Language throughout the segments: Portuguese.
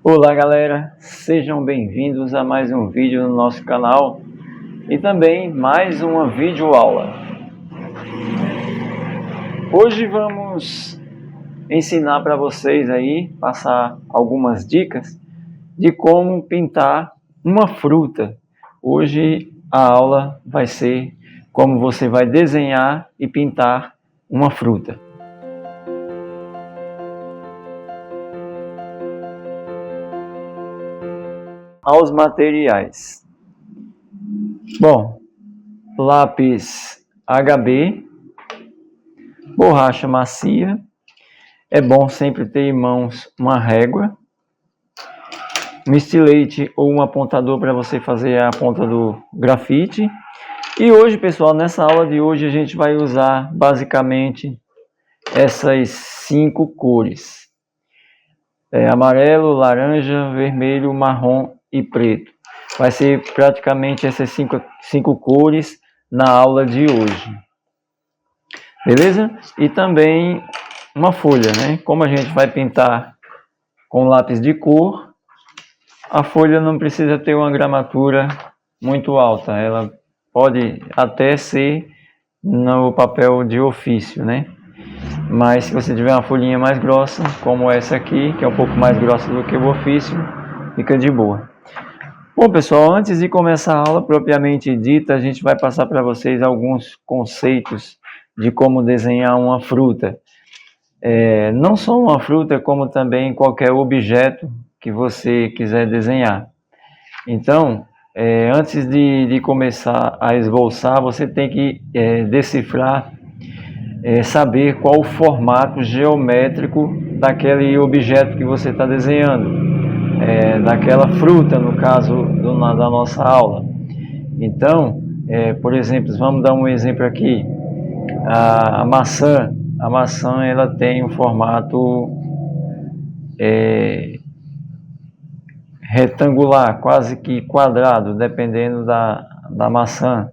Olá galera, sejam bem-vindos a mais um vídeo no nosso canal e também mais uma videoaula. Hoje vamos ensinar para vocês aí, passar algumas dicas de como pintar uma fruta. Hoje a aula vai ser como você vai desenhar e pintar uma fruta. Aos materiais. Bom, lápis HB, borracha macia, é bom sempre ter em mãos uma régua, um estilete ou um apontador para você fazer a ponta do grafite. E hoje, pessoal, nessa aula de hoje a gente vai usar basicamente essas 5 cores. Amarelo, laranja, vermelho, marrom e preto. Vai ser praticamente essas cinco cores na aula de hoje. Beleza? E também uma folha, né? Como a gente vai pintar com lápis de cor, a folha não precisa ter uma gramatura muito alta. Ela pode até ser no papel de ofício, né? Mas se você tiver uma folhinha mais grossa, como essa aqui, que é um pouco mais grossa do que o ofício, fica de boa. Bom, pessoal, antes de começar a aula propriamente dita, a gente vai passar para vocês alguns conceitos de como desenhar uma fruta. Não só uma fruta, como também qualquer objeto que você quiser desenhar. Então, antes de começar a esboçar, você tem que decifrar, saber qual o formato geométrico daquele objeto que você está desenhando. Daquela fruta, no caso da nossa aula. Então, por exemplo, vamos dar um exemplo aqui. A maçã ela tem um formato retangular, quase que quadrado, dependendo da maçã.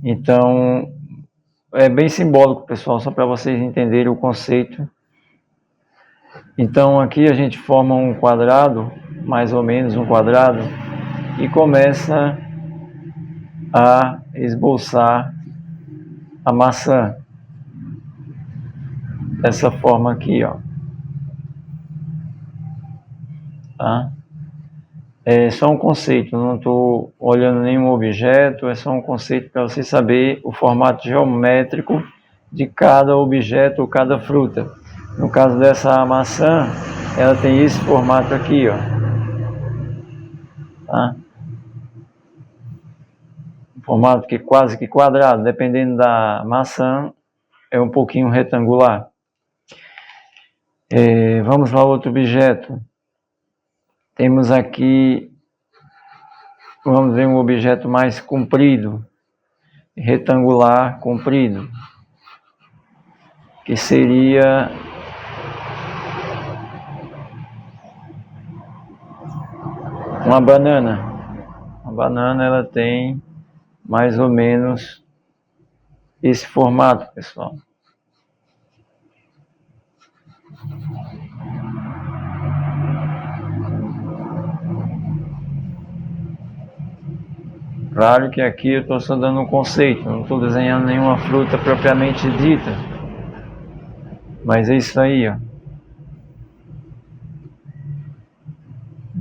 Então, é bem simbólico, pessoal, só para vocês entenderem o conceito. Então, aqui a gente forma um quadrado, mais ou menos um quadrado, e começa a esboçar a maçã dessa forma aqui, ó. Tá? É só um conceito, não estou olhando nenhum objeto, é só um conceito para você saber o formato geométrico de cada objeto ou cada fruta. No caso dessa maçã, ela tem esse formato aqui, ó. Tá? Formato que quase que quadrado, dependendo da maçã, é um pouquinho retangular. Vamos lá, outro objeto. Temos aqui, vamos ver um objeto mais comprido, retangular, comprido, que seria uma banana. A banana ela tem mais ou menos esse formato, pessoal. Claro que aqui eu estou só dando um conceito, não estou desenhando nenhuma fruta propriamente dita. Mas é isso aí, ó.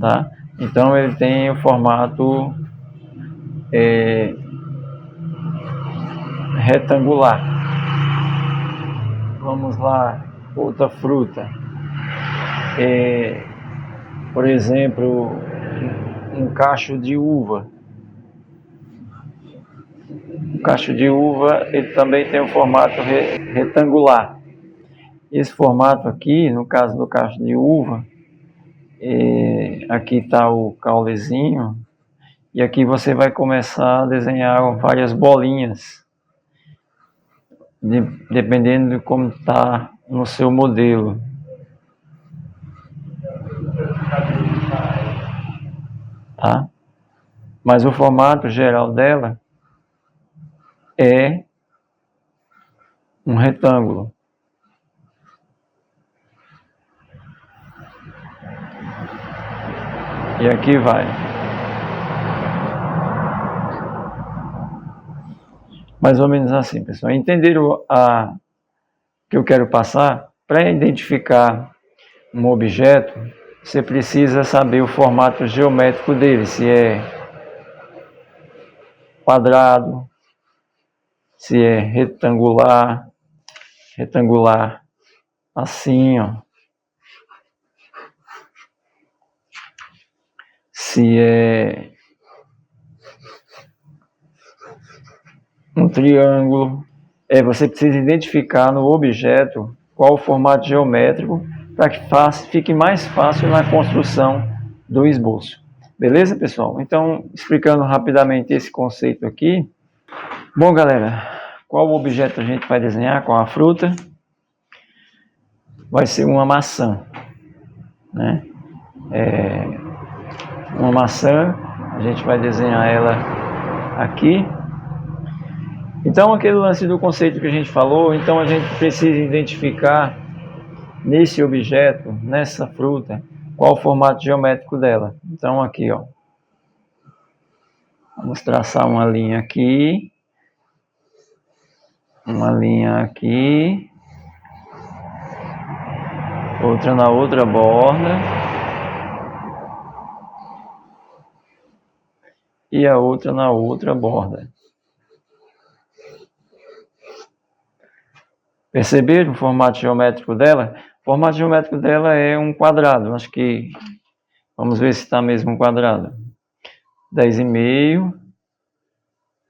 Tá? Então ele tem o formato retangular. Vamos lá, outra fruta. Por exemplo, um cacho de uva. O cacho de uva ele também tem um formato retangular. Esse formato aqui, no caso do cacho de uva, aqui está o caulezinho, e aqui você vai começar a desenhar várias bolinhas, dependendo de como está no seu modelo. Tá? Mas o formato geral dela é um retângulo. E aqui vai. Mais ou menos assim, pessoal. Entenderam a que eu quero passar? Para identificar um objeto, você precisa saber o formato geométrico dele, se é quadrado, se é retangular assim, ó. Se é um triângulo. Você precisa identificar no objeto qual o formato geométrico para que fique mais fácil na construção do esboço. Beleza, pessoal? Então, explicando rapidamente esse conceito aqui. Bom, galera, qual objeto a gente vai desenhar com a fruta? Vai ser uma maçã, né? Uma maçã, a gente vai desenhar ela aqui. Então, aquele lance do conceito que a gente falou, então a gente precisa identificar nesse objeto, nessa fruta, qual o formato geométrico dela. Então, aqui, ó, vamos traçar uma linha aqui, outra na outra borda, e a outra na outra borda. Perceberam o formato geométrico dela? O formato geométrico dela é um quadrado. Acho que, vamos ver se está mesmo um quadrado. 10,5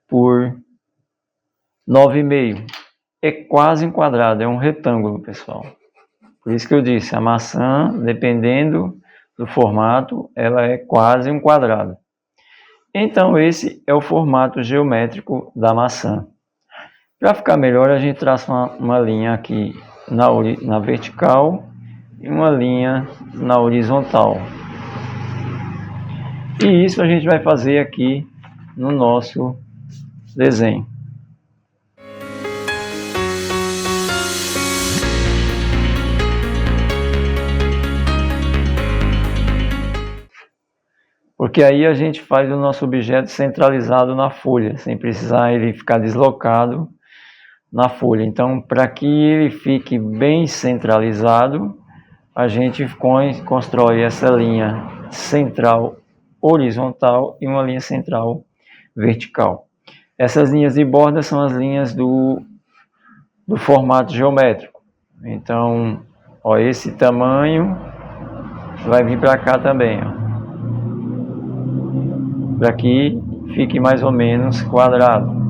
por 9,5. É quase um quadrado, é um retângulo, pessoal. Por isso que eu disse, a maçã, dependendo do formato, ela é quase um quadrado. Então, esse é o formato geométrico da maçã. Para ficar melhor, a gente traça uma linha aqui na vertical e uma linha na horizontal. E isso a gente vai fazer aqui no nosso desenho. Porque aí a gente faz o nosso objeto centralizado na folha, sem precisar ele ficar deslocado na folha. Então, para que ele fique bem centralizado, a gente constrói essa linha central horizontal e uma linha central vertical. Essas linhas de borda são as linhas do formato geométrico. Então, ó, esse tamanho vai vir para cá também, ó, para que fique mais ou menos quadrado.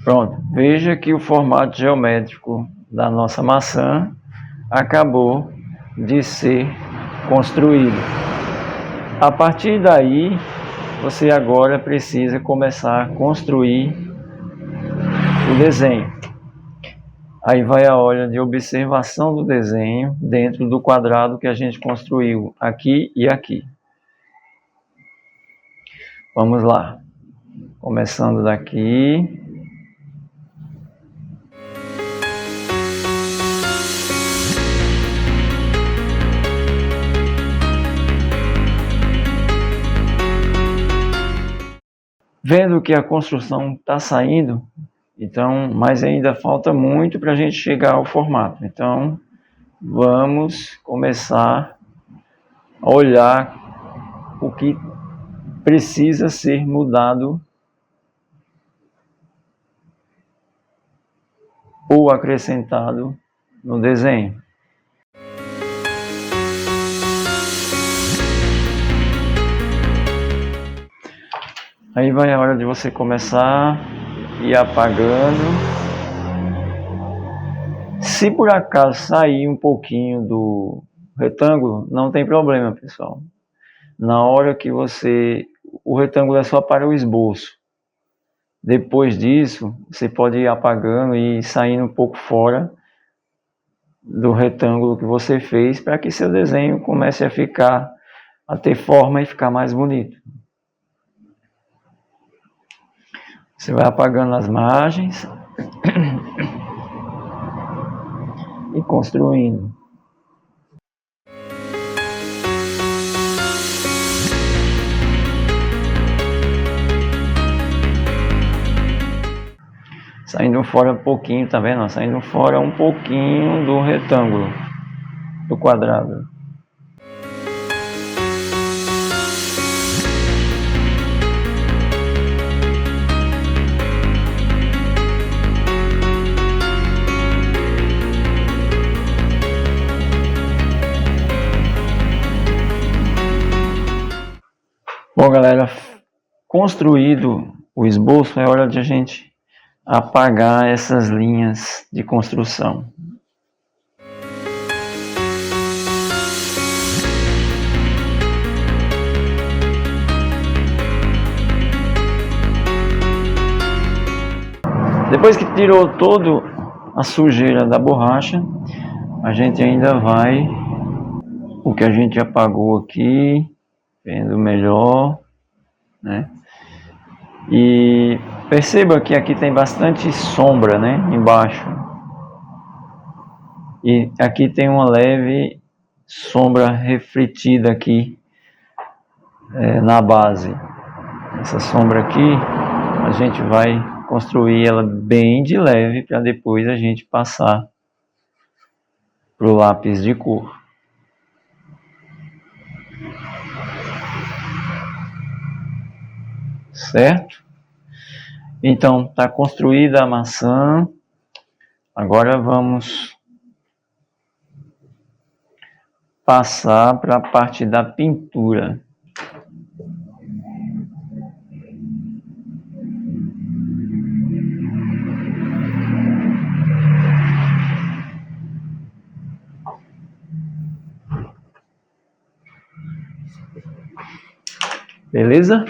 Pronto, veja que o formato geométrico da nossa maçã acabou de ser construído. A partir daí, você agora precisa começar a construir o desenho. Aí vai a hora de observação do desenho dentro do quadrado que a gente construiu aqui e aqui. Vamos lá. Começando daqui. Vendo que a construção está saindo, então, mas ainda falta muito para a gente chegar ao formato. Então, vamos começar a olhar o que precisa ser mudado ou acrescentado no desenho. Aí vai a hora de você começar a ir apagando. Se por acaso sair um pouquinho do retângulo, não tem problema, pessoal. Na hora que o retângulo é só para o esboço. Depois disso, você pode ir apagando e saindo um pouco fora do retângulo que você fez, para que seu desenho comece a ter forma e ficar mais bonito. Você vai apagando as margens e construindo. Saindo fora um pouquinho, tá vendo? Saindo fora um pouquinho do retângulo, do quadrado. Bom, galera, construído o esboço, é hora de a gente apagar essas linhas de construção. Depois que tirou toda a sujeira da borracha, a gente ainda vai, o que a gente apagou aqui, vendo melhor, né? E perceba que aqui tem bastante sombra, né, embaixo. E aqui tem uma leve sombra refletida aqui na base. Essa sombra aqui, a gente vai construir ela bem de leve para depois a gente passar para o lápis de cor. Certo? Então, está construída a maçã. Agora vamos passar para a parte da pintura. Beleza?